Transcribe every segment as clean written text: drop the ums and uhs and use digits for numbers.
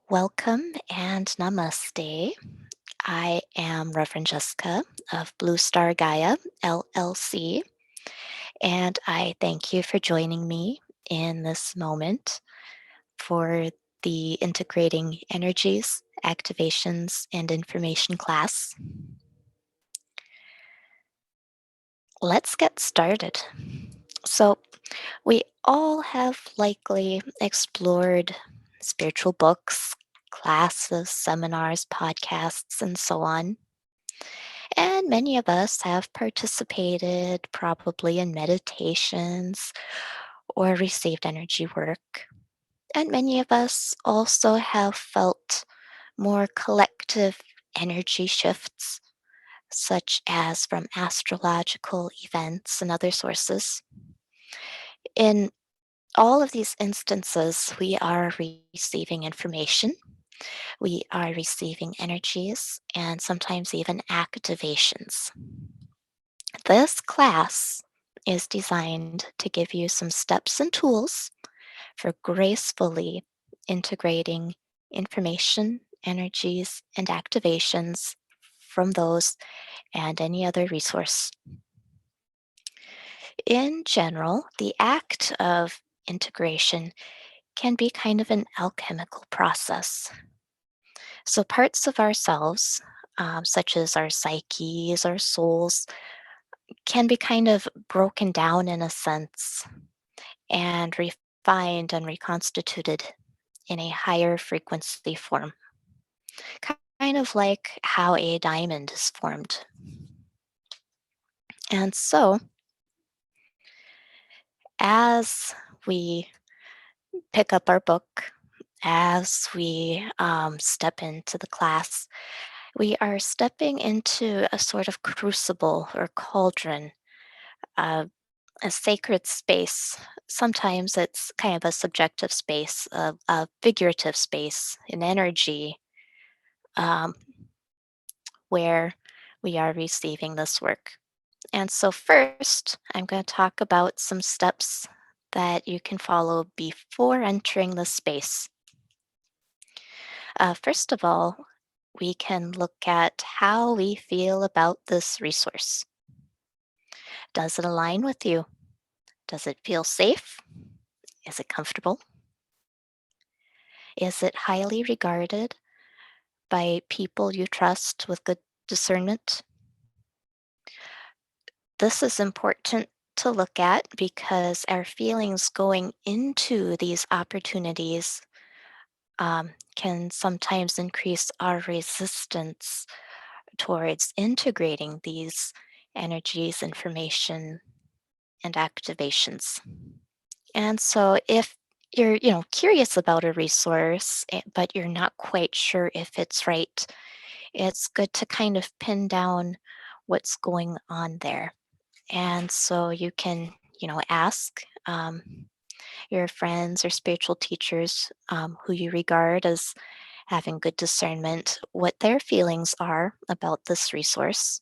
Welcome and namaste. I am Reverend Jessica of Blue Star Gaia, LLC, and I thank you for joining me in this moment for the Integrating Energies, Activations, and Information class. Let's get started. So, we all have likely explored spiritual books, classes, seminars, podcasts, and so on. And many of us have participated probably in meditations or received energy work. And many of us also have felt more collective energy shifts, such as from astrological events and other sources. In all of these instances, we are receiving information, we are receiving energies, and sometimes even activations. This class is designed to give you some steps and tools for gracefully integrating information, energies, and activations from those and any other resource. In general, the act of integration can be kind of an alchemical process. So, parts of ourselves, such as our psyches, our souls, can be kind of broken down in a sense and refined and reconstituted in a higher frequency form, kind of like how a diamond is formed. And so, as we pick up our book, as we step into the class, we are stepping into a sort of crucible or cauldron, uh, a sacred space. Sometimes it's kind of a subjective space, a figurative space, an energy um, where we are receiving this work. And so, first, I'm going to talk about some steps that you can follow before entering the space. First of all, we can look at how we feel about this resource. Does it align with you? Does it feel safe? Is it comfortable? Is it highly regarded by people you trust with good discernment? This is important to look at because our feelings going into these opportunities can sometimes increase our resistance towards integrating these energies, information, and activations. And so if you're, curious about a resource, but you're not quite sure if it's right, it's good to kind of pin down what's going on there. And so you can, ask your friends or spiritual teachers who you regard as having good discernment what their feelings are about this resource.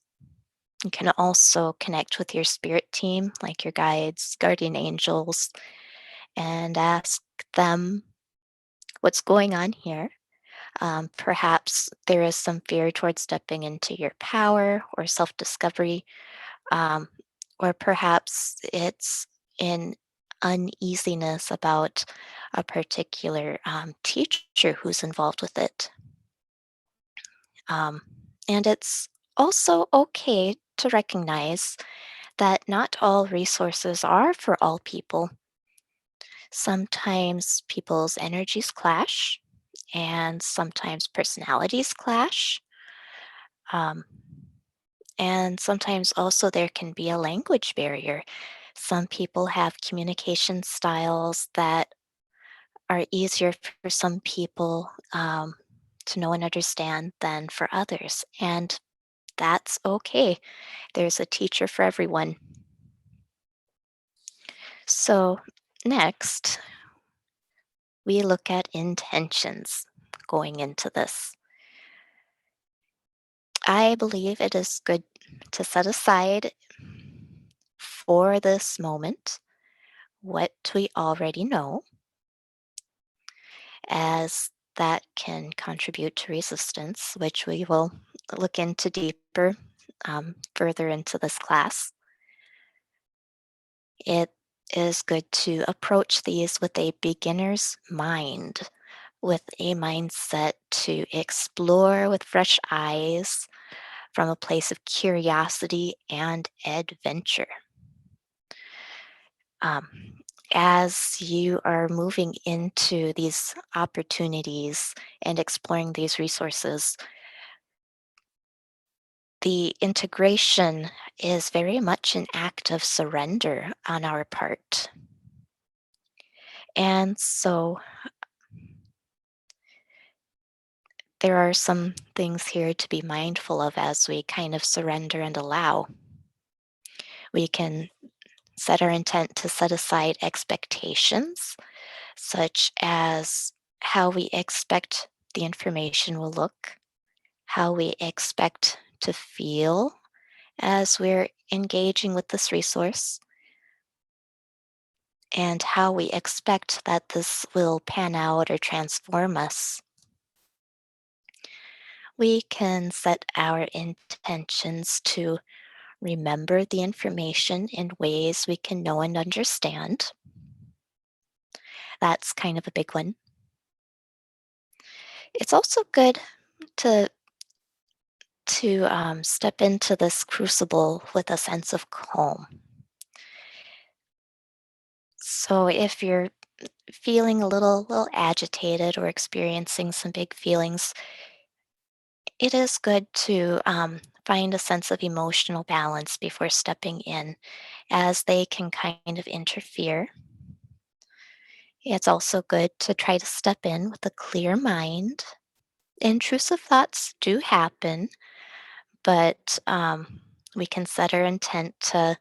You can also connect with your spirit team, like your guides, guardian angels, and ask them what's going on here. Perhaps there is some fear towards stepping into your power or self discovery, um, or perhaps it's in uneasiness about a particular teacher who's involved with it. Um, and it's also okay to recognize that not all resources are for all people. Sometimes people's energies clash, and sometimes personalities clash. Um, and sometimes also there can be a language barrier. Some people have communication styles that are easier for some people to know and understand than for others. And that's okay. There's a teacher for everyone. So, next, we look at intentions going into this. I believe it is good to set aside for this moment what we already know as that can contribute to resistance, which we will look into deeper further into this class. It is good to approach these with a beginner's mind, with a mindset to explore with fresh eyes from a place of curiosity and adventure. Um, as you are moving into these opportunities and exploring these resources, the integration is very much an act of surrender on our part. And so there are some things here to be mindful of as we kind of surrender and allow. We can set our intent to set aside expectations, such as how we expect the information will look, how we expect to feel as we're engaging with this resource, and how we expect that this will pan out or transform us. We can set our intentions to remember the information in ways we can know and understand. That's kind of a big one. It's also good to step into this crucible with a sense of calm. So if you're feeling a little agitated or experiencing some big feelings, it is good to find a sense of emotional balance before stepping in, as they can kind of interfere. It's also good to try to step in with a clear mind. Intrusive thoughts do happen, but we can set our intent to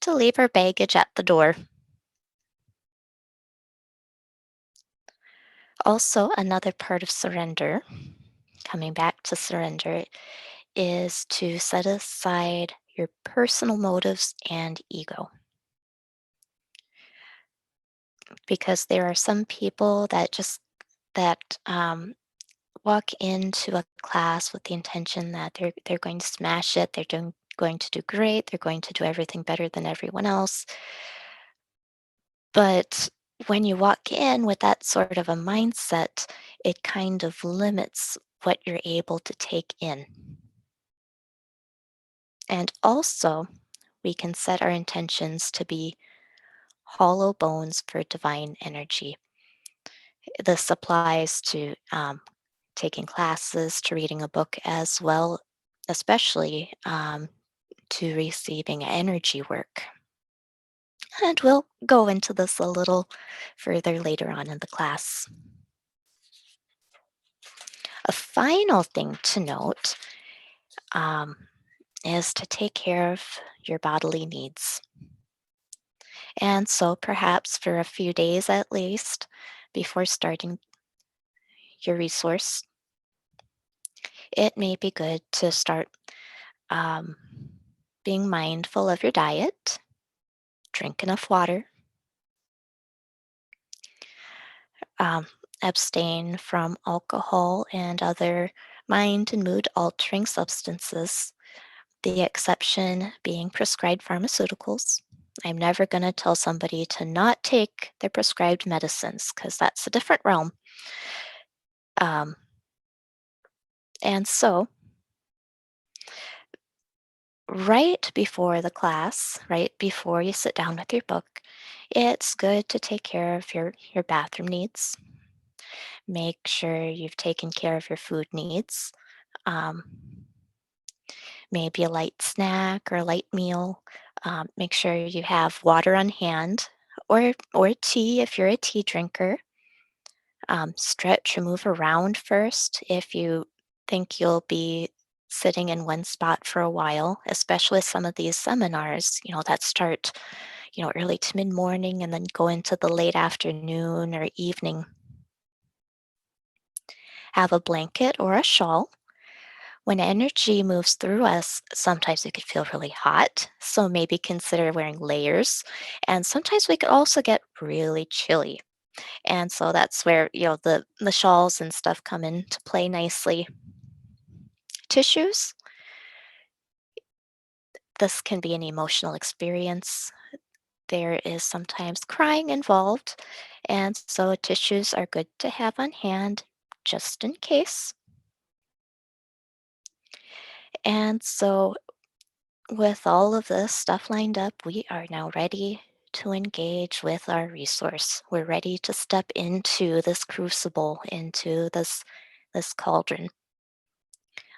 leave our baggage at the door. Also, another part of surrender, coming back to surrender, is to set aside your personal motives and ego. Because there are some people that just that walk into a class with the intention that they're going to smash it, going to do great, they're going to do everything better than everyone else. But when you walk in with that sort of a mindset, it kind of limits what you're able to take in. And also, we can set our intentions to be hollow bones for divine energy. This applies to taking classes, to reading a book as well, especially to receiving energy work. And we'll go into this a little further later on in the class. A final thing to note um, is to take care of your bodily needs. And so, perhaps for a few days at least, before starting your resource, it may be good to start um, being mindful of your diet, drink enough water, um, abstain from alcohol and other mind and mood altering substances, the exception being prescribed pharmaceuticals. I'm never going to tell somebody to not take their prescribed medicines because that's a different realm. Um, and so, right before the class, right before you sit down with your book, it's good to take care of your bathroom needs. Make sure you've taken care of your food needs. Um, maybe a light snack or a light meal. Make sure you have water on hand, or tea if you're a tea drinker. Stretch or move around first if you think you'll be sitting in one spot for a while, especially some of these seminars, that start, early to mid morning and then go into the late afternoon or evening. Have a blanket or a shawl. When energy moves through us, sometimes it could feel really hot, so maybe consider wearing layers. And sometimes we could also get really chilly. And so that's where, the shawls and stuff come into play nicely. Tissues, this can be an emotional experience. There is sometimes crying involved, and so tissues are good to have on hand just in case. And so, with all of this stuff lined up, we are now ready to engage with our resource. We're ready to step into this crucible, into this cauldron.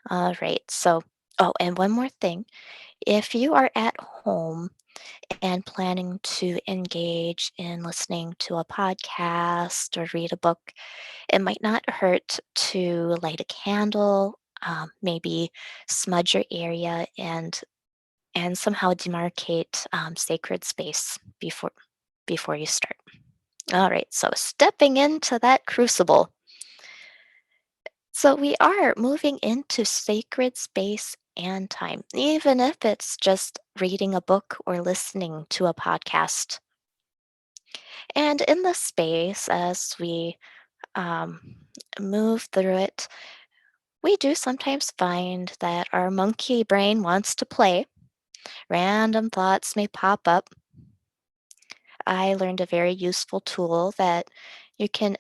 All right. So, oh, and one more thing. If you are at home and planning to engage in listening to a podcast or read a book, it might not hurt to light a candle, maybe smudge your area, and somehow demarcate sacred space before you start. All right, so stepping into that crucible. So we are moving into sacred space and time, even if it's just reading a book or listening to a podcast. And in the space, as we um, move through it, we do sometimes find that our monkey brain wants to play. Random thoughts may pop up. I learned a very useful tool that you can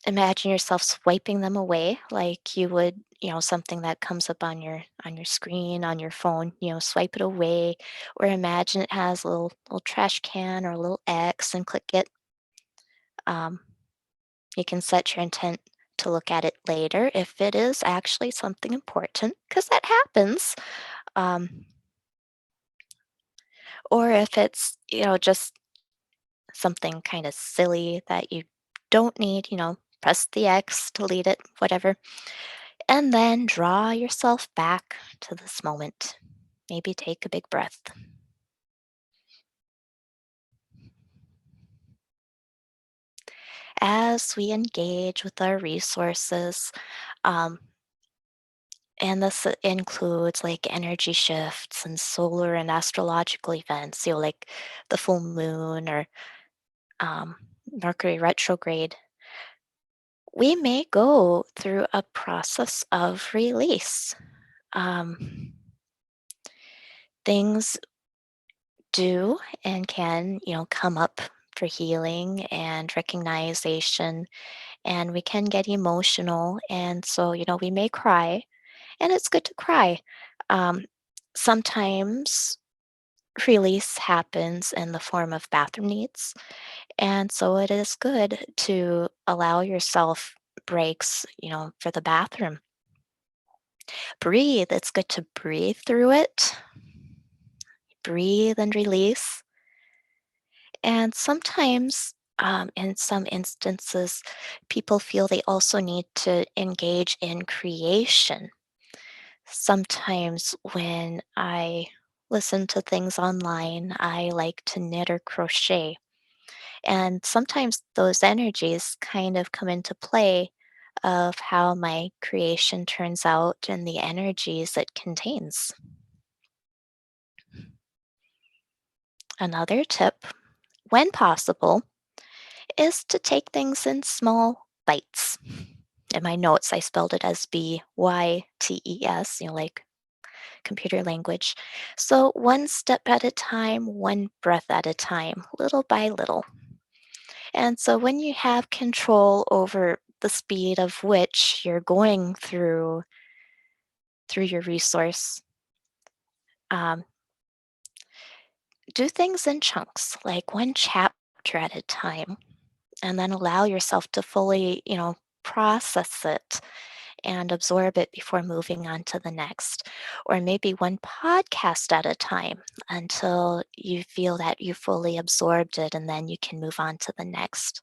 imagine yourself swiping them away like you would, something that comes up on your screen, on your phone, swipe it away, or imagine it has a little trash can or a little X and click it. Um, you can set your intent to look at it later if it is actually something important, because that happens. Um, or if it's, just something kind of silly that you don't need, press the X, delete it, whatever, and then draw yourself back to this moment. Maybe take a big breath. As we engage with our resources, um, and this includes like energy shifts and solar and astrological events, like the full moon or um, Mercury retrograde, we may go through a process of release. Um, Things do and can, come up for healing and recognition, and we can get emotional. And so, we may cry, and it's good to cry. Um, Sometimes release happens in the form of bathroom needs. And so it is good to allow yourself breaks, for the bathroom. Breathe. It's good to breathe through it, breathe and release. And sometimes, in some instances, people feel they also need to engage in creation. Sometimes when I listen to things online, I like to knit or crochet. And sometimes those energies kind of come into play of how my creation turns out and the energies it contains. Another tip, when possible, is to take things in small bites. In my notes, I spelled it as BYTES, like computer language. So one step at a time, one breath at a time, little by little. And so when you have control over the speed of which you're going through your resource, um, do things in chunks, like one chapter at a time, and then allow yourself to fully, process it and absorb it before moving on to the next. Or maybe one podcast at a time until you feel that you fully absorbed it, and then you can move on to the next.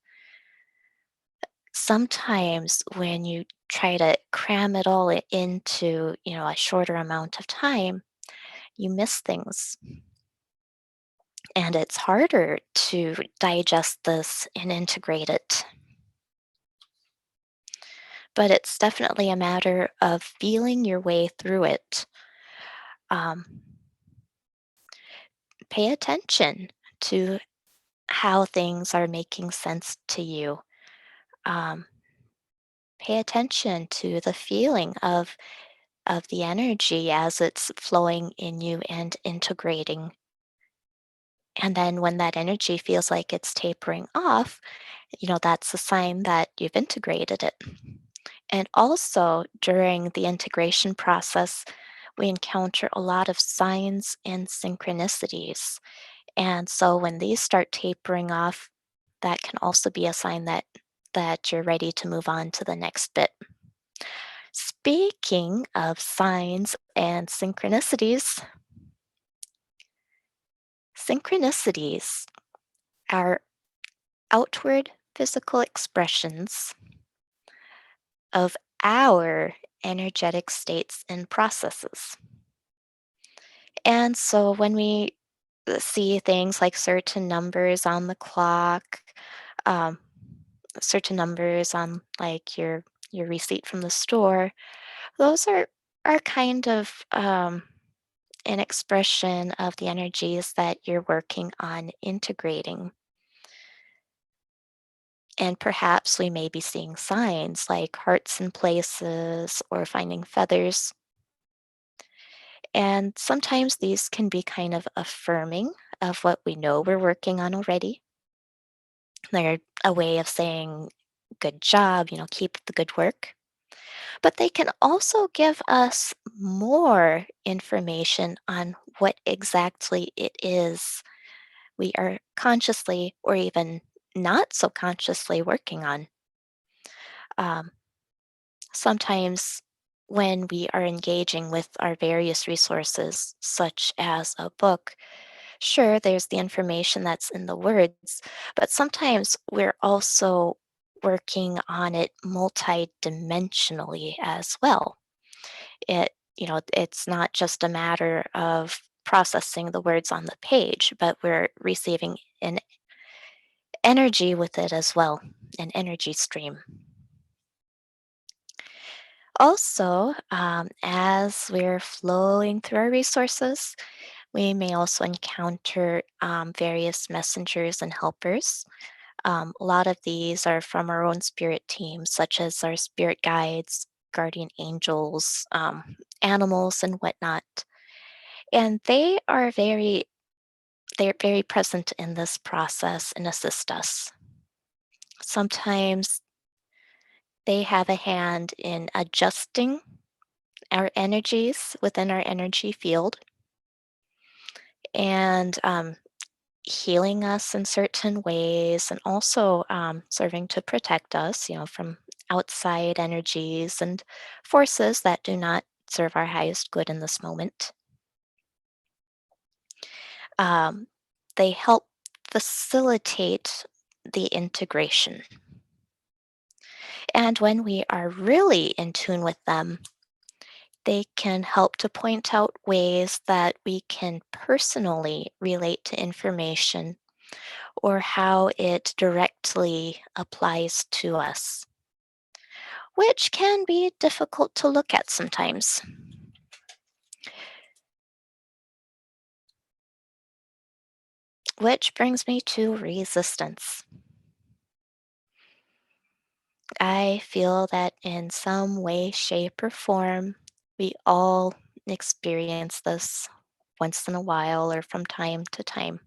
Sometimes when you try to cram it all into, a shorter amount of time, you miss things. And it's harder to digest this and integrate it. But it's definitely a matter of feeling your way through it. Um, Pay attention to how things are making sense to you. um, pay attention to the feeling of the energy as it's flowing in you and integrating. And then when that energy feels like it's tapering off, that's a sign that you've integrated it. And also during the integration process, we encounter a lot of signs and synchronicities. And so when these start tapering off, that can also be a sign that you're ready to move on to the next bit. Speaking of signs and synchronicities are outward physical expressions of our energetic states and processes. And so when we see things like certain numbers on the clock, um, certain numbers on like your receipt from the store, those are kind of an expression of the energies that you're working on integrating. And perhaps we may be seeing signs like hearts in places or finding feathers. And sometimes these can be kind of affirming of what we know we're working on already. They're a way of saying, good job, keep the good work. But they can also give us more information on what exactly it is we are consciously or even not so consciously working on. Um, Sometimes when we are engaging with our various resources, such as a book, sure, there's the information that's in the words, but sometimes we're also working on it multidimensionally as well. It's not just a matter of processing the words on the page, but we're receiving an energy with it as well, an energy stream. Also, as we're flowing through our resources, we may also encounter various messengers and helpers. A lot of these are from our own spirit teams, such as our spirit guides, guardian angels, animals, and whatnot. And they're very present in this process and assist us. Sometimes they have a hand in adjusting our energies within our energy field and healing us in certain ways, and also serving to protect us, from outside energies and forces that do not serve our highest good in this moment. Um, they help facilitate the integration. And when we are really in tune with them, they can help to point out ways that we can personally relate to information or how it directly applies to us, which can be difficult to look at sometimes. Which brings me to resistance. I feel that in some way, shape, or form, we all experience this once in a while or from time to time.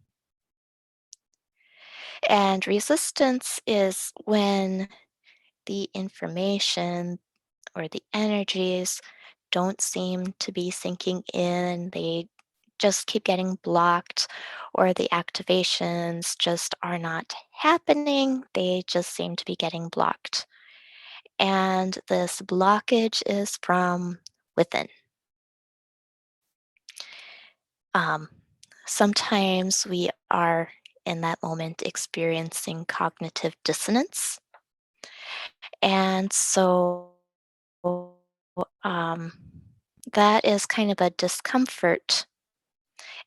And resistance is when the information or the energies don't seem to be sinking in. They just keep getting blocked, or the activations just are not happening. They just seem to be getting blocked. And this blockage is from within. Um, Sometimes we are in that moment experiencing cognitive dissonance. And so um, that is kind of a discomfort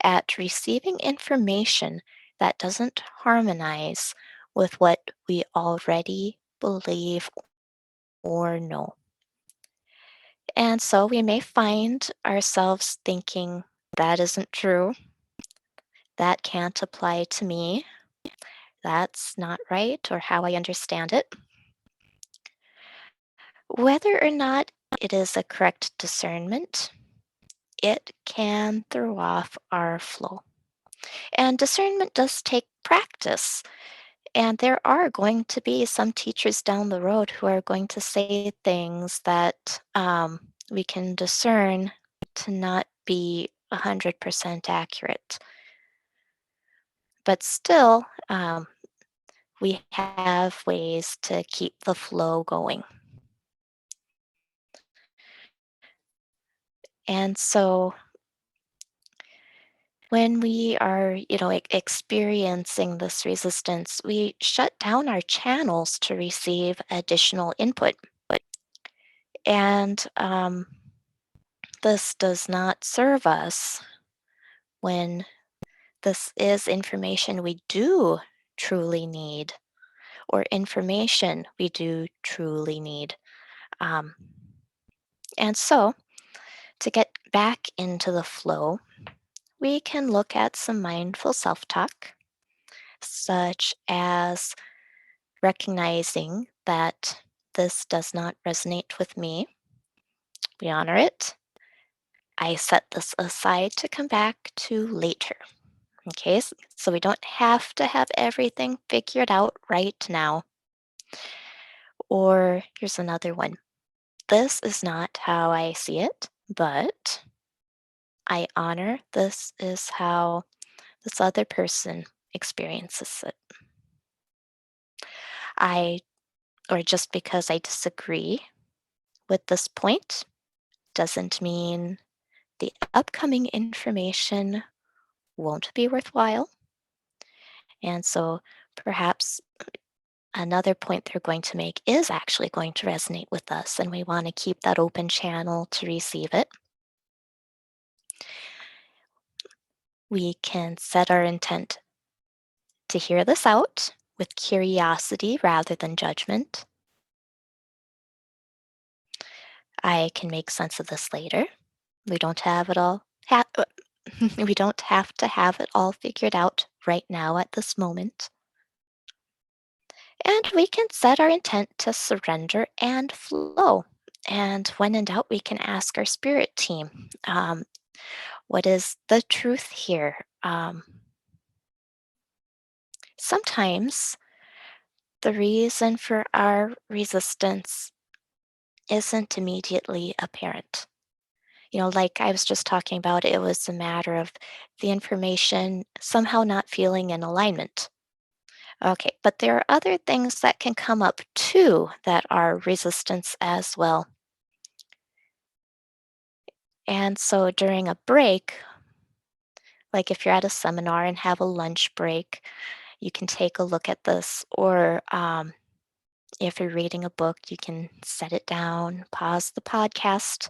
at receiving information that doesn't harmonize with what we already believe or know. And so we may find ourselves thinking, that isn't true. That can't apply to me. That's not right or how I understand it. Whether or not it is a correct discernment, it can throw off our flow. And discernment does take practice. And there are going to be some teachers down the road who are going to say things that we can discern to not be 100% accurate. But still, we have ways to keep the flow going. And so when we are, experiencing this resistance, we shut down our channels to receive additional input. And this does not serve us when this is information we do truly need, or information we do truly need. Um, and so, to get back into the flow, we can look at some mindful self talk, such as recognizing that this does not resonate with me. We honor it. I set this aside to come back to later. Okay, so we don't have to have everything figured out right now. Or here's another one. This is not how I see it, but I honor this is how this other person experiences it. I, or just because I disagree with this point doesn't mean the upcoming information won't be worthwhile. And so perhaps another point they're going to make is actually going to resonate with us, and we want to keep that open channel to receive it. We can set our intent to hear this out with curiosity rather than judgment. I can make sense of this later. We don't have it all. We don't have to have it all figured out right now at this moment. And we can set our intent to surrender and flow. And when in doubt, we can ask our spirit team, what is the truth here? Sometimes the reason for our resistance isn't immediately apparent. Like I was just talking about, it was a matter of the information somehow not feeling in alignment. Okay, but there are other things that can come up too that are resistance as well. And so during a break, like if you're at a seminar and have a lunch break, you can take a look at this. Or if you're reading a book, you can set it down, pause the podcast,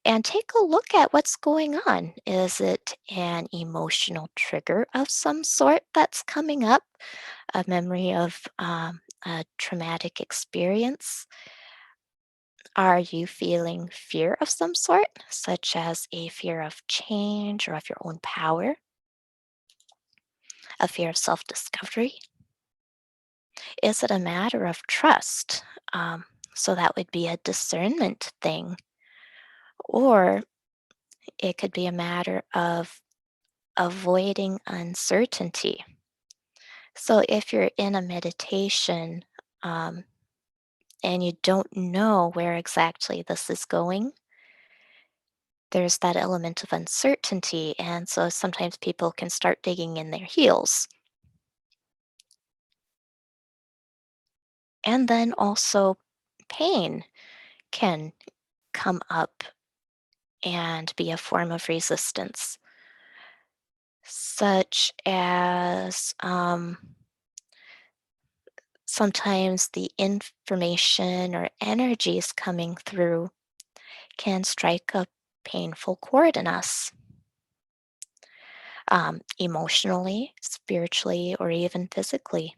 and take a look at what's going on. Is it an emotional trigger of some sort that's coming up? A memory of a traumatic experience? Are you feeling fear of some sort, such as a fear of change or of your own power, a fear of self discovery? Is it a matter of trust? So that would be a discernment thing. Or it could be a matter of avoiding uncertainty. So if you're in a meditation um, and you don't know where exactly this is going, there's that element of uncertainty. And so sometimes people can start digging in their heels. And then also, pain can come up and be a form of resistance, such as sometimes the information or energies coming through can strike a painful chord in us, emotionally, spiritually, or even physically.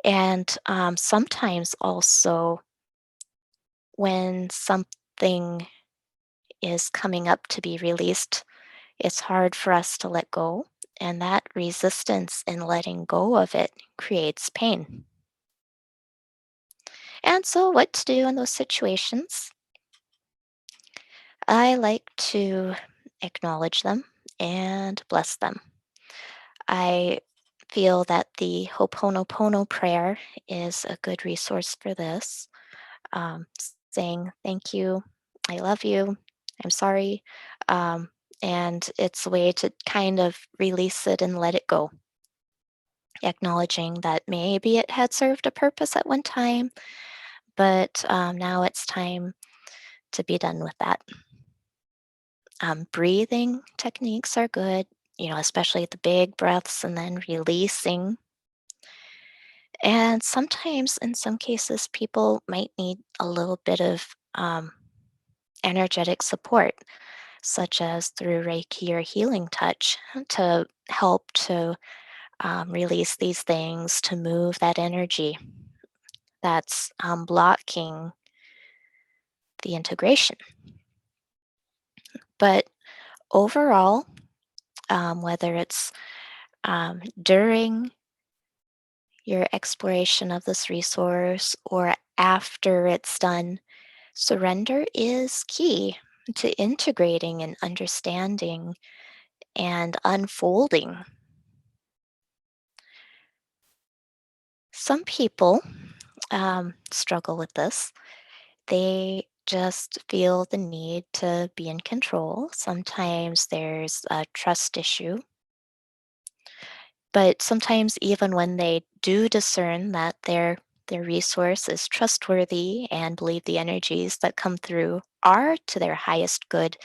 And sometimes also, when something is coming up to be released, it's hard for us to let go. And that resistance in letting go of it creates pain. And so, what to do in those situations? I like to acknowledge them and bless them. I feel that the Ho'oponopono prayer is a good resource for this, saying, "Thank you, I love you, I'm sorry." Um, and it's a way to kind of release it and let it go, acknowledging that maybe it had served a purpose at one time, but now it's time to be done with that. Breathing techniques are good, especially the big breaths and then releasing. And sometimes, in some cases, people might need a little bit of energetic support, such as through Reiki or healing touch, to help to release these things, to move that energy that's blocking the integration. But overall, whether it's during your exploration of this resource or after it's done, surrender is key to integrating and understanding and unfolding. Some people struggle with this. They just feel the need to be in control. Sometimes there's a trust issue, but sometimes even when they do discern that their resource is trustworthy and believe the energies that come through are to their highest good,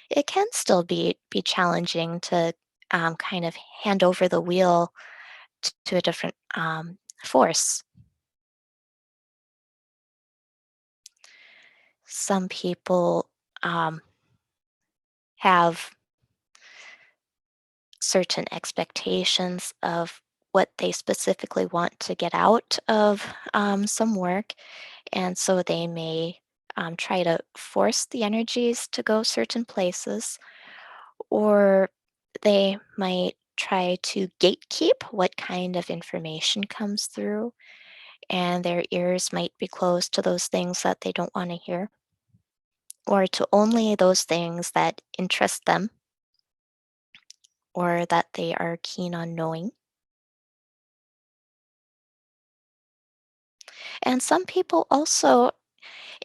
it can still be challenging to kind of hand over the wheel to a different force. Some people um, have certain expectations of what they specifically want to get out of some work, and so they may try to force the energies to go certain places, or they might try to gatekeep what kind of information comes through, and their ears might be closed to those things that they don't want to hear, or to only those things that interest them or that they are keen on knowing. And some people also,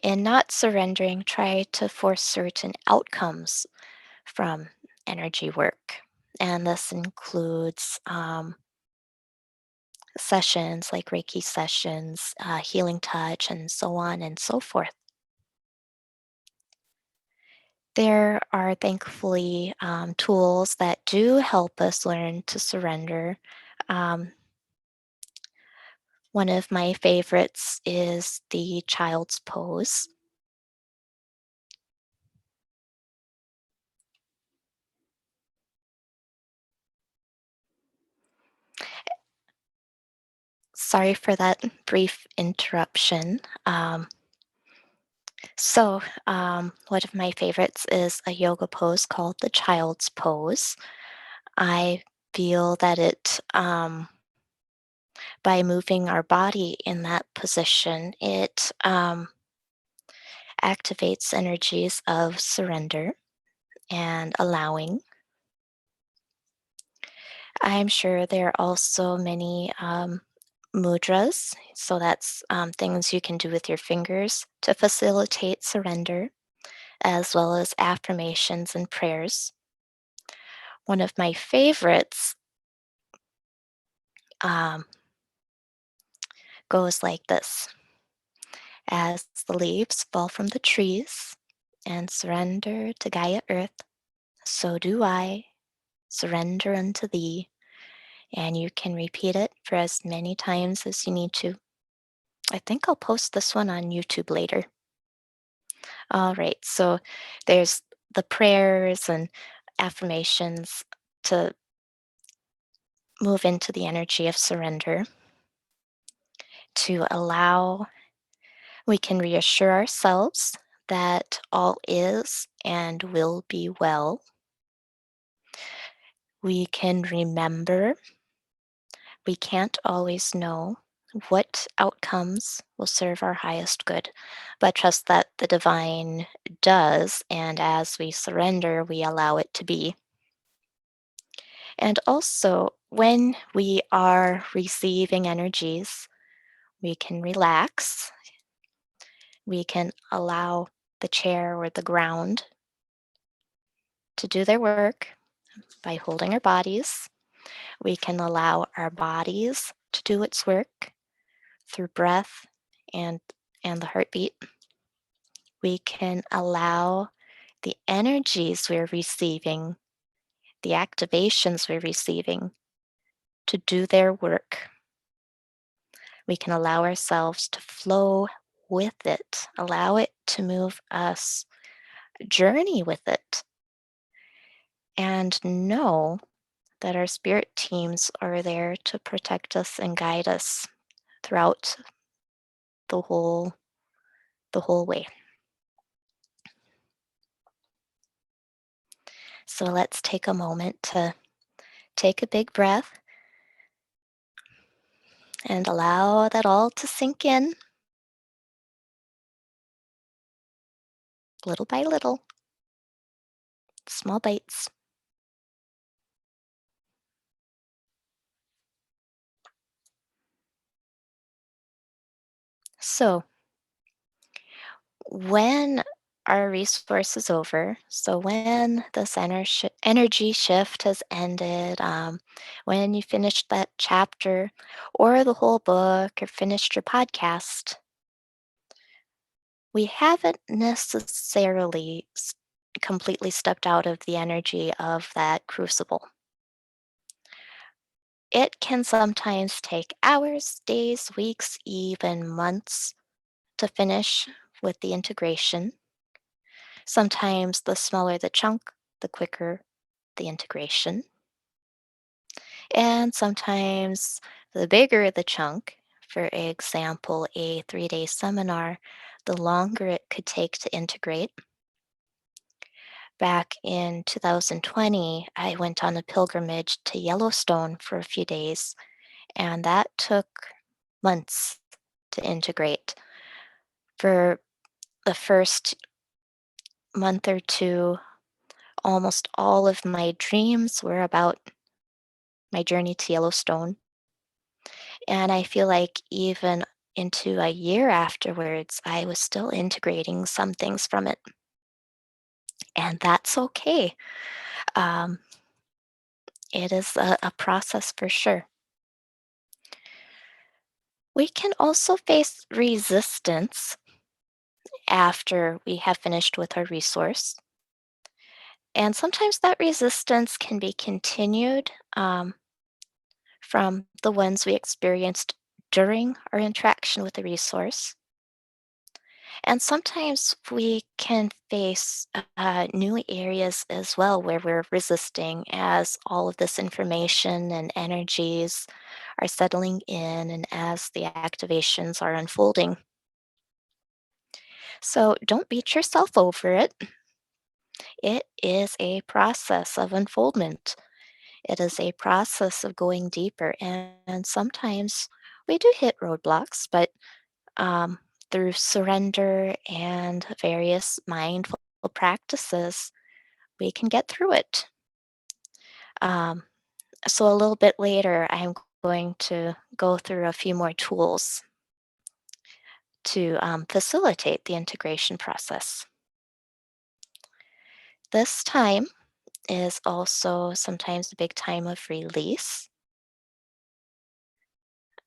in not surrendering, try to force certain outcomes from energy work. And this includes sessions like Reiki sessions, healing touch, and so on and so forth. There are thankfully tools that do help us learn to surrender. Um, One of my favorites is the child's pose. Sorry for that brief interruption. One of my favorites is a yoga pose called the child's pose. I feel that by moving our body in that position, it activates energies of surrender and allowing. I'm sure there are also many mudras. So that's things you can do with your fingers to facilitate surrender, as well as affirmations and prayers. One of my favorites um, goes like this: as the leaves fall from the trees and surrender to Gaia Earth, so do I surrender unto thee. And you can repeat it for as many times as you need to. I think I'll post this one on YouTube later. All right, so there's the prayers and affirmations to move into the energy of surrender, to allow. We can reassure ourselves that all is and will be well. We can remember we can't always know, what outcomes will serve our highest good, but trust that the divine does, and as we surrender, we allow it to be. And also, when we are receiving energies, we can relax, we can allow the chair or the ground to do their work by holding our bodies. We can allow our bodies to do its work through breath and and the heartbeat. We can allow the energies we're receiving, the activations we're receiving to do their work. We can allow ourselves to flow with it, allow it to move us, journey with it, and know that our spirit teams are there to protect us and guide us throughout the whole the whole way. So let's take a moment to take a big breath and allow that all to sink in little by little, small bites. So, when our resource is over, so when this energy shift has ended, when you finished that chapter or the whole book or finished your podcast, we haven't necessarily completely stepped out of the energy of that crucible. It can sometimes take hours, days, weeks, even months to finish with the integration. Sometimes the smaller the chunk, the quicker the integration. And sometimes the bigger the chunk, for example, a 3 day seminar, the longer it could take to integrate. Back in 2020, I went on a pilgrimage to Yellowstone for a few days, and that took months to integrate. For the first month or two, almost all of my dreams were about my journey to Yellowstone. And I feel like even into a year afterwards, I was still integrating some things from it. And that's okay. Um, it is a process for sure. We can also face resistance after we have finished with our resource. And sometimes that resistance can be continued from the ones we experienced during our interaction with the resource. And sometimes we can face new areas as well where we're resisting as all of this information and energies are settling in and as the activations are unfolding. So don't beat yourself over it. It is a process of unfoldment. It is a process of going deeper. And sometimes we do hit roadblocks, but um, through surrender and various mindful practices, we can get through it. Um, so, a little bit later, I'm going to go through a few more tools to facilitate the integration process. This time is also sometimes a big time of release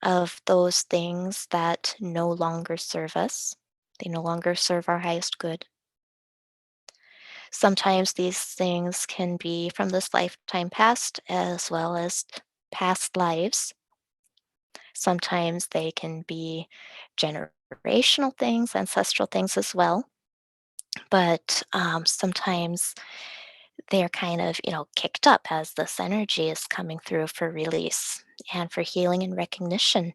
of those things that no longer serve us. They no longer serve our highest good. Sometimes these things can be from this lifetime past as well as past lives. Sometimes they can be generational things, ancestral things as well. But sometimes they're kind of, kicked up as this energy is coming through for release and for healing and recognition.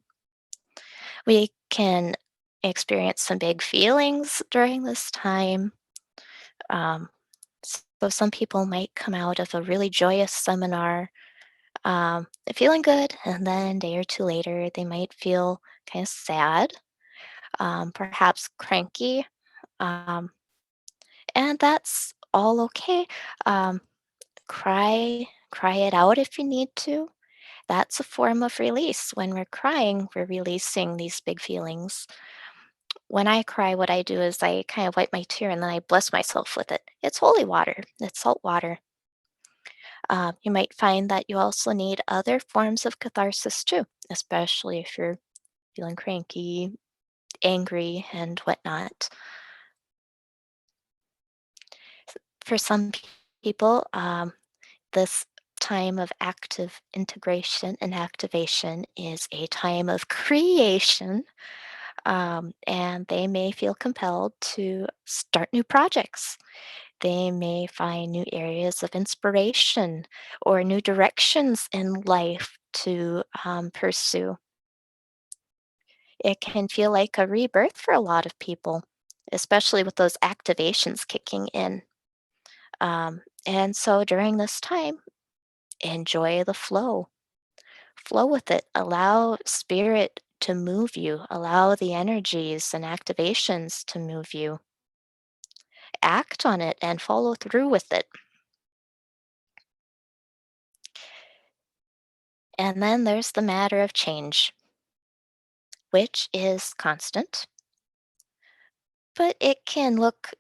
We can experience some big feelings during this time. Um, so some people might come out of a really joyous seminar feeling good, and then a day or two later, they might feel kind of sad, perhaps cranky, um, and that's all okay. Um, cry it out if you need to. That's a form of release. When we're crying, we're releasing these big feelings. When I cry, what I do is I kind of wipe my tear and then I bless myself with it. It's holy water, it's salt water. You might find that you also need other forms of catharsis too, especially if you're feeling cranky, angry, and whatnot. For some people, this time of active integration and activation is a time of creation, and they may feel compelled to start new projects. They may find new areas of inspiration or new directions in life to pursue. It can feel like a rebirth for a lot of people, especially with those activations kicking in. And so during this time, enjoy the flow. Flow with it. Allow spirit to move you. Allow the energies and activations to move you. Act on it and follow through with it. And then there's the matter of change, which is constant, but it can look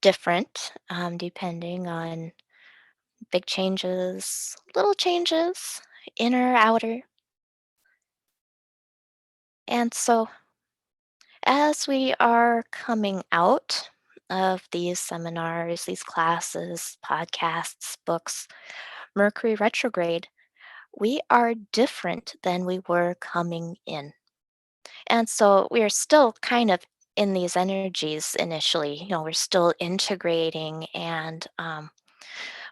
different depending on big changes, little changes, inner, outer. And so as we are coming out of these seminars, these classes, podcasts, books, Mercury retrograde, we are different than we were coming in. And so we are still kind of in these energies initially. We're still integrating and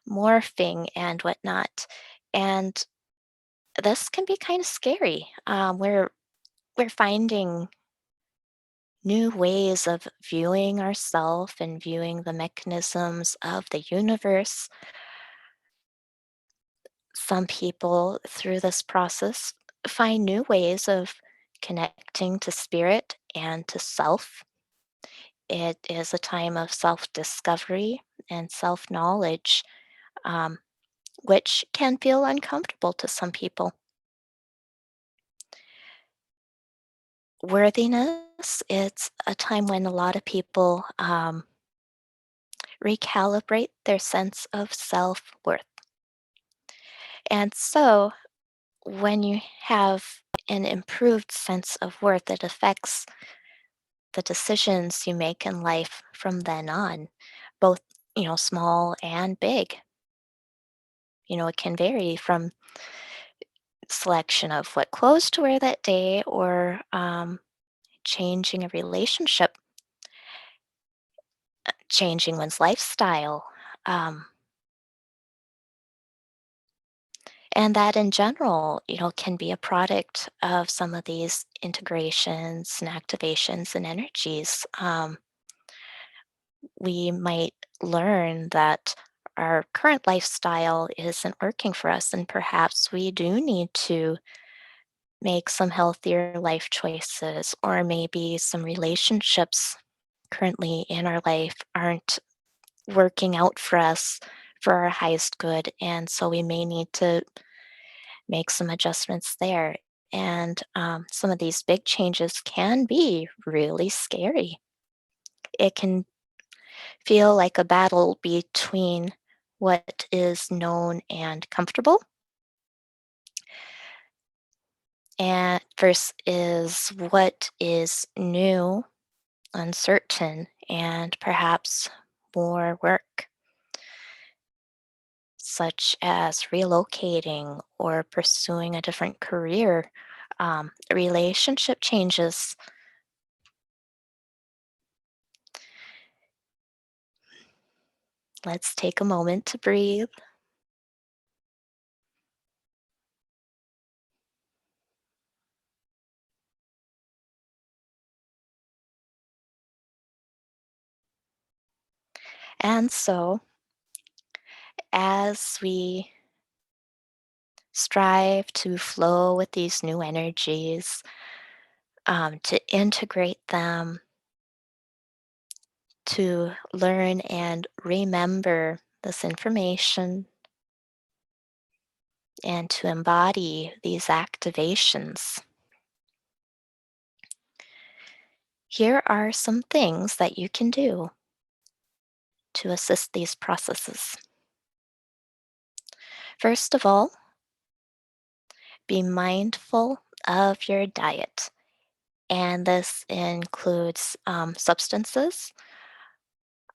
morphing and whatnot. And this can be kind of scary. We're finding new ways of viewing ourselves and viewing the mechanisms of the universe. Some people, through this process, find new ways of connecting to spirit and to self. It is a time of self discovery and self knowledge, um, which can feel uncomfortable to some people. Worthiness, it's a time when a lot of people recalibrate their sense of self worth. And so when you have an improved sense of worth, it affects the decisions you make in life from then on, both, small and big. It can vary from selection of what clothes to wear that day or changing a relationship, changing one's lifestyle. Um, and that in general, can be a product of some of these integrations and activations and energies. We might learn that our current lifestyle isn't working for us, and perhaps we do need to make some healthier life choices, or maybe some relationships currently in our life aren't working out for us for our highest good. And so we may need to make some adjustments there. And some of these big changes can be really scary. It can feel like a battle between what is known and comfortable and versus what is new, uncertain, and perhaps more work, such as relocating or pursuing a different career, relationship changes. Let's take a moment to breathe. And so, as we strive to flow with these new energies, to integrate them, to learn and remember this information, and to embody these activations. Here are some things that you can do to assist these processes. First of all, be mindful of your diet. And this includes substances.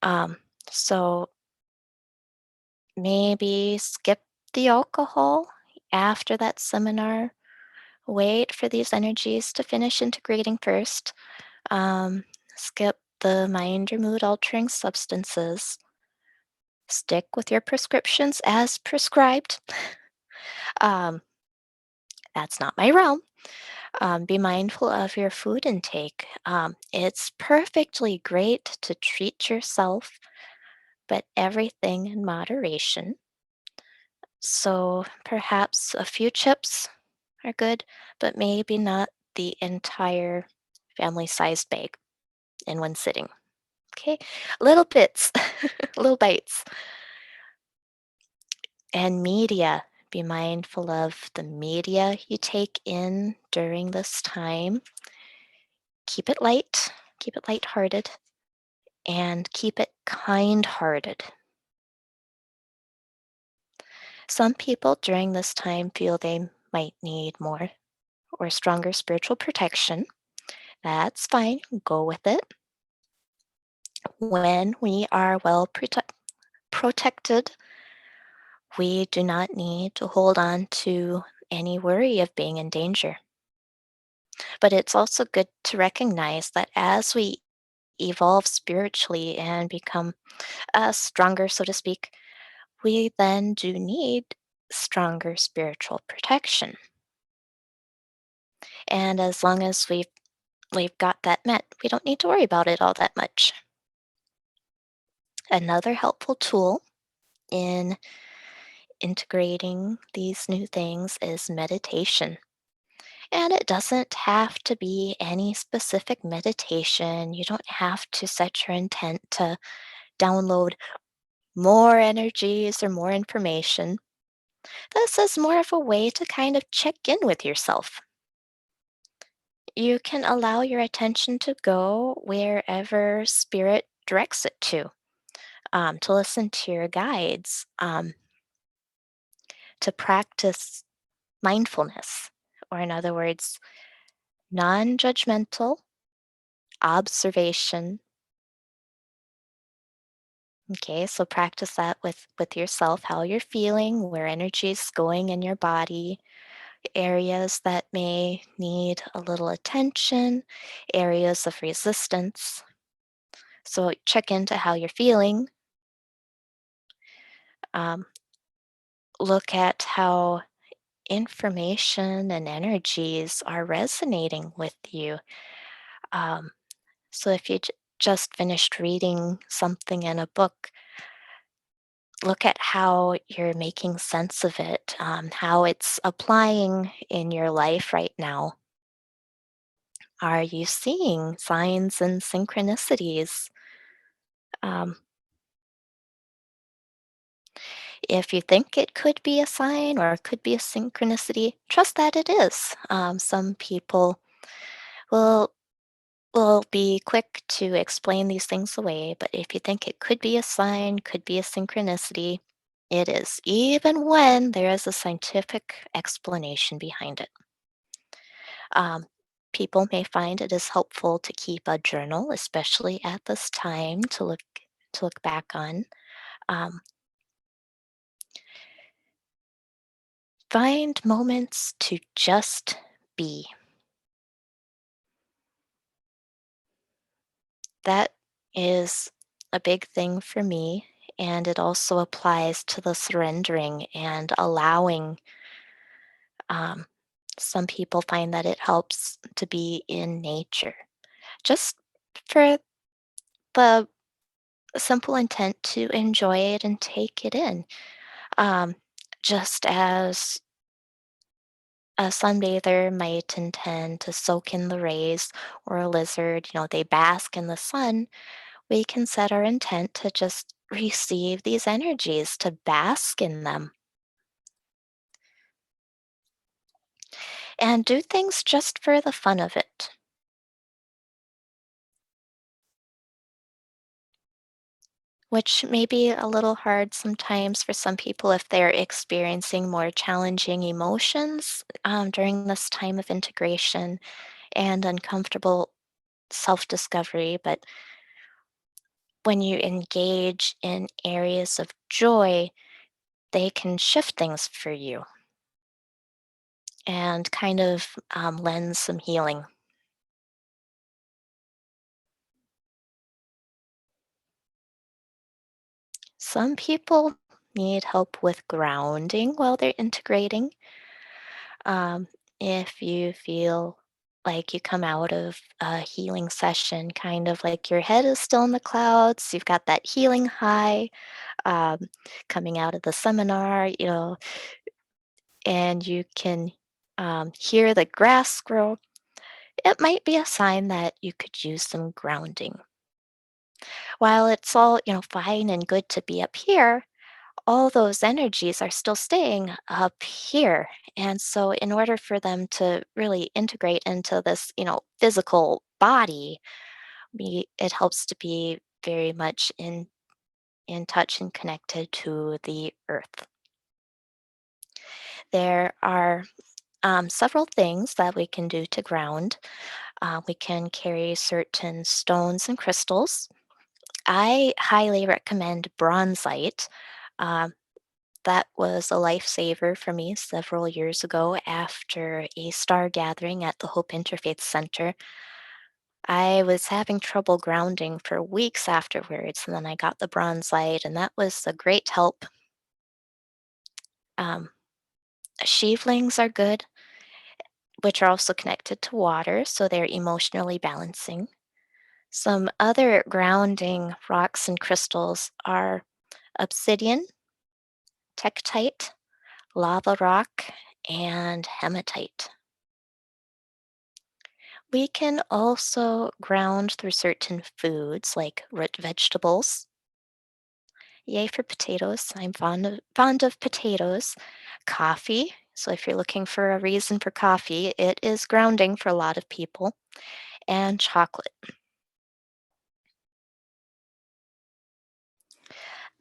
Um, so maybe skip the alcohol after that seminar. Wait for these energies to finish integrating first. Skip the mind or mood altering substances. Stick with your prescriptions as prescribed. Um, that's not my realm. Be mindful of your food intake. It's perfectly great to treat yourself, but everything in moderation. So perhaps a few chips are good, but maybe not the entire family sized bag in one sitting. Okay, little bits, little bites. And media. Be mindful of the media you take in during this time. Keep it lighthearted, and keep it kind hearted. Some people during this time feel they might need more or stronger spiritual protection. That's fine, go with it. When we are well protected, we do not need to hold on to any worry of being in danger. But it's also good to recognize that as we evolve spiritually and become stronger, so to speak, we then do need stronger spiritual protection. And as long as we've got that met, we don't need to worry about it all that much. Another helpful tool in integrating these new things is meditation. And it doesn't have to be any specific meditation. You don't have to set your intent to download more energies or more information. This is more of a way to kind of check in with yourself. You can allow your attention to go wherever spirit directs it to listen to your guides, to practice mindfulness, or in other words, non judgmental observation. Okay, so practice that with yourself, how you're feeling, where energy is going in your body, areas that may need a little attention, areas of resistance. So check into how you're feeling. Um, Look at how information and energies are resonating with you. Um, so if you just finished reading something in a book, look at how you're making sense of it, how it's applying in your life right now. Are you seeing signs and synchronicities? Um, if you think it could be a sign or it could be a synchronicity, trust that it is. Some people will will be quick to explain these things away, but if you think it could be a sign, could be a synchronicity, it is, even when there is a scientific explanation behind it. Um, People may find it is helpful to keep a journal, especially at this time, to look back on. Um, Find moments to just be. That is a big thing for me, and it also applies to the surrendering and allowing. Um, some people find that it helps to be in nature, just for the simple intent to enjoy it and take it in. Um, just as a sunbather might intend to soak in the rays, or a lizard, they bask in the sun. We can set our intent to just receive these energies, to bask in them, and do things just for the fun of it, which may be a little hard sometimes for some people if they're experiencing more challenging emotions during this time of integration and uncomfortable self discovery. But when you engage in areas of joy, they can shift things for you and kind of lend some healing. Some people need help with grounding while they're integrating. Um, if you feel like you come out of a healing session, kind of like your head is still in the clouds, you've got that healing high um, coming out of the seminar, and you can hear the grass grow, it might be a sign that you could use some grounding. While it's all, fine and good to be up here, all those energies are still staying up here. And so in order for them to really integrate into this, physical body, it helps to be very much in touch and connected to the earth. There are several things that we can do to ground. We can carry certain stones and crystals. I highly recommend bronzite. Um, that was a lifesaver for me several years ago after a star gathering at the Hope Interfaith Center. I was having trouble grounding for weeks afterwards, and then I got the bronzite, and that was a great help. Um, Sheavlings are good, which are also connected to water, so they're emotionally balancing. Some other grounding rocks and crystals are obsidian, tektite, lava rock, and hematite. We can also ground through certain foods like root vegetables. Yay for potatoes. I'm fond of potatoes. Coffee. So if you're looking for a reason for coffee, it is grounding for a lot of people. And chocolate.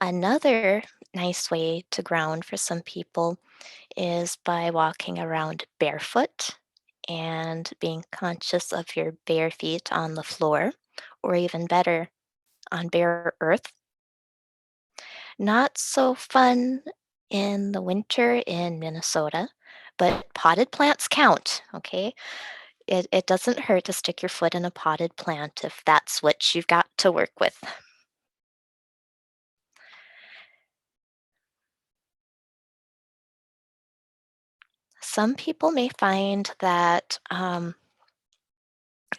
Another nice way to ground for some people is by walking around barefoot and being conscious of your bare feet on the floor, or even better, on bare earth. Not so fun in the winter in Minnesota, but potted plants count, okay? It doesn't hurt to stick your foot in a potted plant if that's what you've got to work with. Some people may find that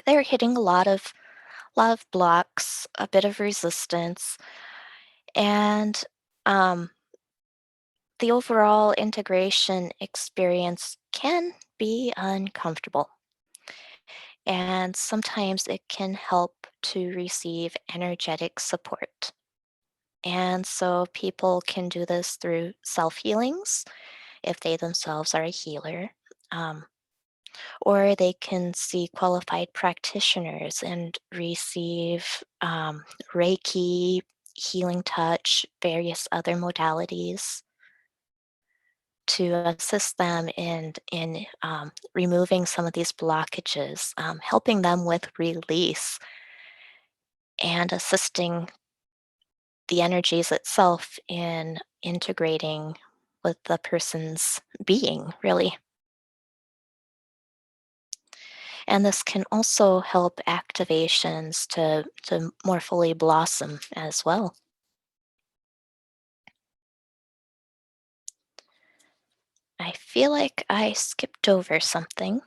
they're hitting a lot of blocks, a bit of resistance, and um, the overall integration experience can be uncomfortable. And sometimes it can help to receive energetic support. And so people can do this through self healings if they themselves are a healer, um, or they can see qualified practitioners and receive Reiki, healing touch, various other modalities to assist them in removing some of these blockages, helping them with release and assisting the energies itself in integrating with the person's being, really. And this can also help activations to more fully blossom as well. I feel like I skipped over something.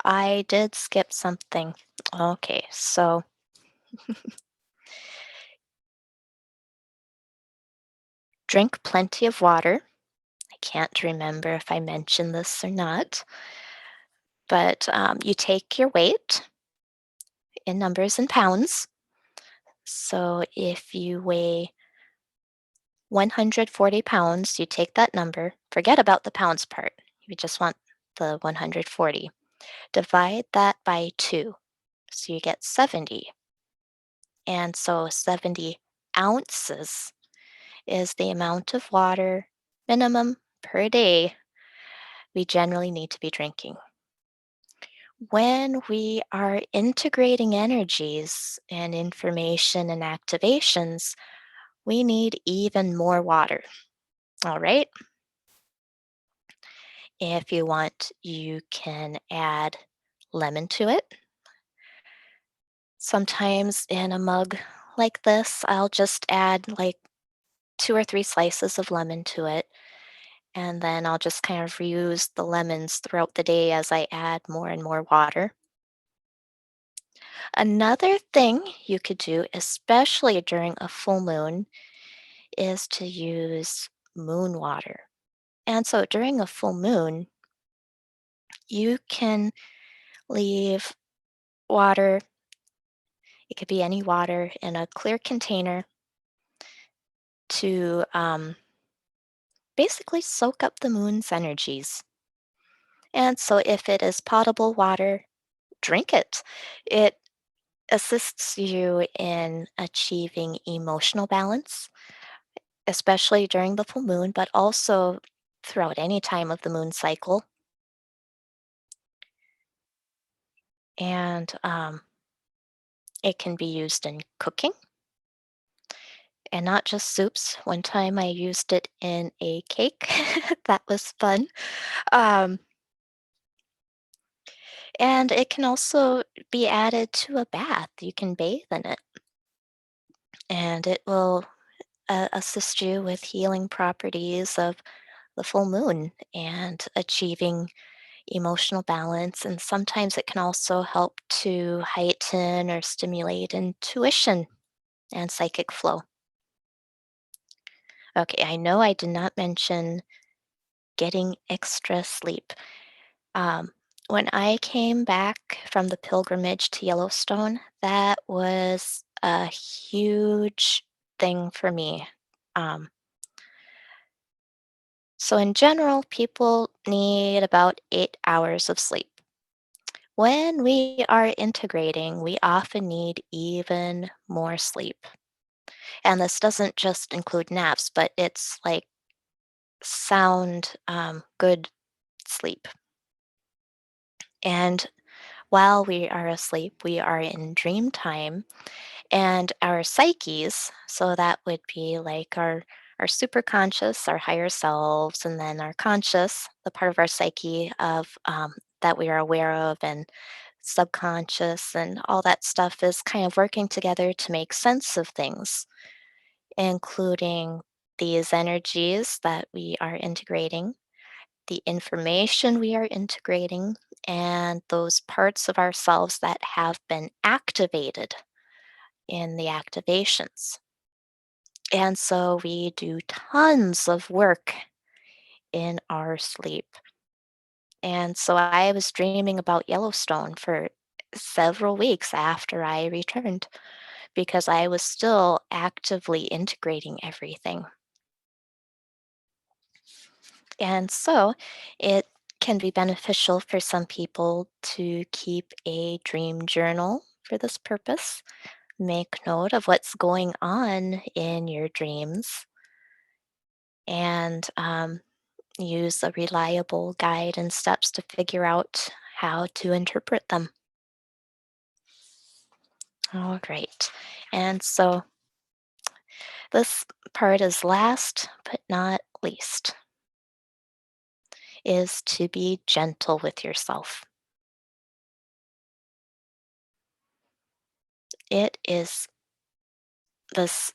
I did skip something. Okay, so drink plenty of water. can't remember if I mentioned this or not, but you take your weight in numbers and pounds. So if you weigh 140 pounds, you take that number, forget about the pounds part. You just want the 140. Divide that by 2. So you get 70. And so 70 ounces is the amount of water minimum per day we generally need to be drinking. When we are integrating energies and information and activations, we need even more water. All right. If you want, you can add lemon to it. Sometimes in a mug like this, I'll just add like 2 or 3 slices of lemon to it. And then I'll just kind of reuse the lemons throughout the day as I add more and more water. Another thing you could do, especially during a full moon, is to use moon water. And so during a full moon, you can leave water, it could be any water, in a clear container to basically soak up the moon's energies. And so if it is potable water, drink it. It assists you in achieving emotional balance, especially during the full moon, but also throughout any time of the moon cycle. And it can be used in cooking and not just soups. One time I used it in a cake. That was fun. Um, and it can also be added to a bath. You can bathe in it, and it will assist you with healing properties of the full moon and achieving emotional balance. And sometimes it can also help to heighten or stimulate intuition and psychic flow. Okay, I know I did not mention getting extra sleep. Um, when I came back from the pilgrimage to Yellowstone, that was a huge thing for me. Um, so, in general, people need about 8 hours of sleep. When we are integrating, we often need even more sleep. And this doesn't just include naps, but it's like sound, good sleep. And while we are asleep, we are in dream time, and our psyches, so that would be like our superconscious, our higher selves, and then our conscious, the part of our psyche of that we are aware of, and subconscious, and all that stuff is kind of working together to make sense of things, including these energies that we are integrating, the information we are integrating, and those parts of ourselves that have been activated in the activations. And so we do tons of work in our sleep. And so I was dreaming about Yellowstone for several weeks after I returned because I was still actively integrating everything. And so it can be beneficial for some people to keep a dream journal for this purpose. Make note of what's going on in your dreams and use a reliable guide and steps to figure out how to interpret them. All right. And so this part is last but not least is to be gentle with yourself. It is this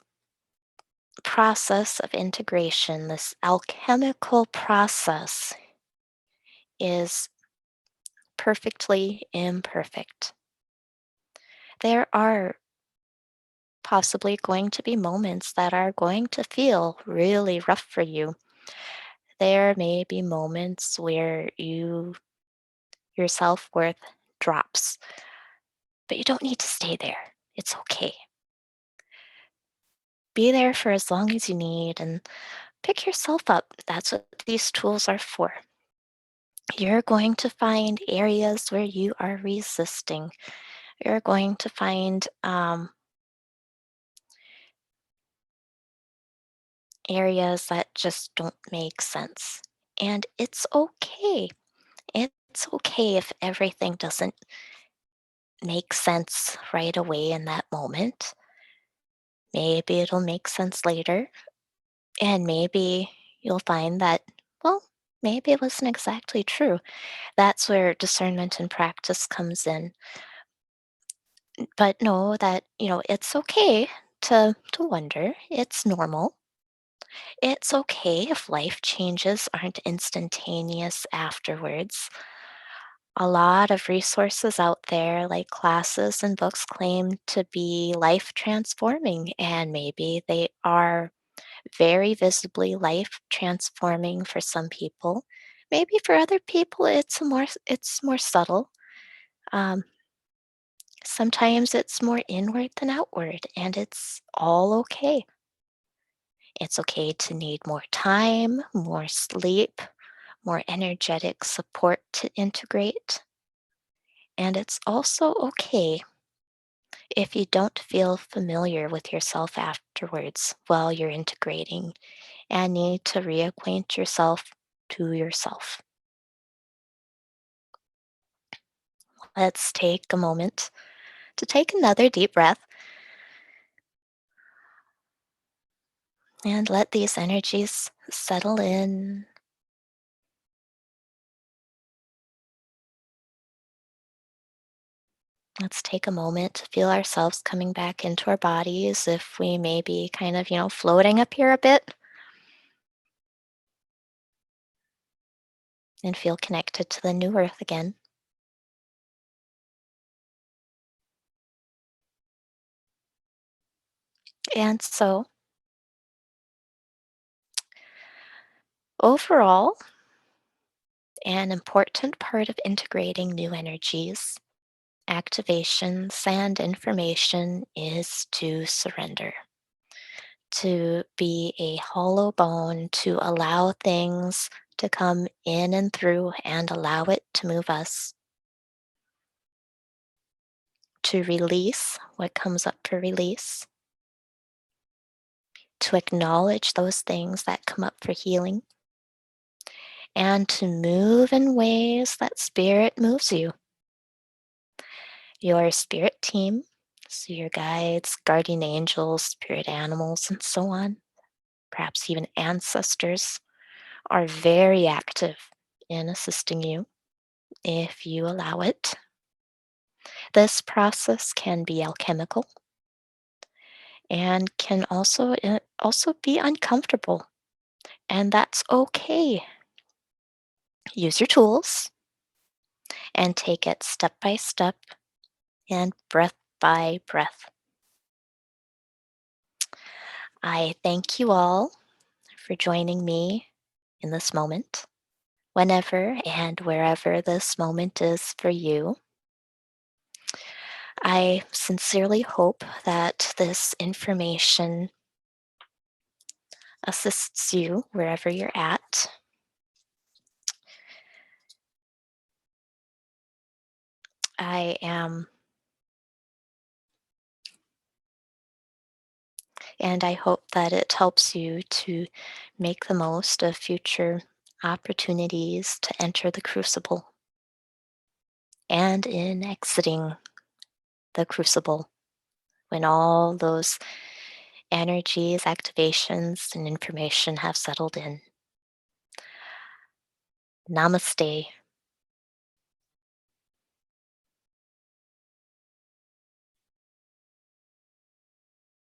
process of integration, this alchemical process is perfectly imperfect. There are possibly going to be moments that are going to feel really rough for you. There may be moments where your self-worth drops, but you don't need to stay there. It's okay. Be there for as long as you need and pick yourself up. That's what these tools are for. You're going to find areas where you are resisting. You're going to find areas that just don't make sense. And it's okay. It's okay if everything doesn't make sense right away in that moment. Maybe it'll make sense later. And maybe you'll find that, well, maybe it wasn't exactly true. That's where discernment and practice comes in. But know that, it's okay to wonder. It's normal. It's okay if life changes aren't instantaneous afterwards. A lot of resources out there, like classes and books, claim to be life transforming, and maybe they are very visibly life transforming for some people. Maybe for other people, it's more subtle. Um, Sometimes it's more inward than outward, and it's all okay. It's okay to need more time, more sleep, more energetic support to integrate. And it's also okay if you don't feel familiar with yourself afterwards while you're integrating and need to reacquaint yourself to yourself. Let's take a moment to take another deep breath and let these energies settle in. Let's take a moment to feel ourselves coming back into our bodies if we may be kind of, floating up here a bit and feel connected to the new earth again. And so, overall, an important part of integrating new energies, activations, and information is to surrender, to be a hollow bone, to allow things to come in and through and allow it to move us, to release what comes up for release, to acknowledge those things that come up for healing, and to move in ways that spirit moves you. Your spirit team, so your guides, guardian angels, spirit animals, and so on, perhaps even ancestors, are very active in assisting you if you allow it. This process can be alchemical and can also be uncomfortable, and that's okay. Use your tools and take it step by step and breath by breath. I thank you all for joining me in this moment, whenever and wherever this moment is for you. I sincerely hope that this information assists you wherever you're at. I am, and I hope that it helps you to make the most of future opportunities to enter the crucible. And in exiting the crucible, when all those energies, activations, and information have settled in. Namaste.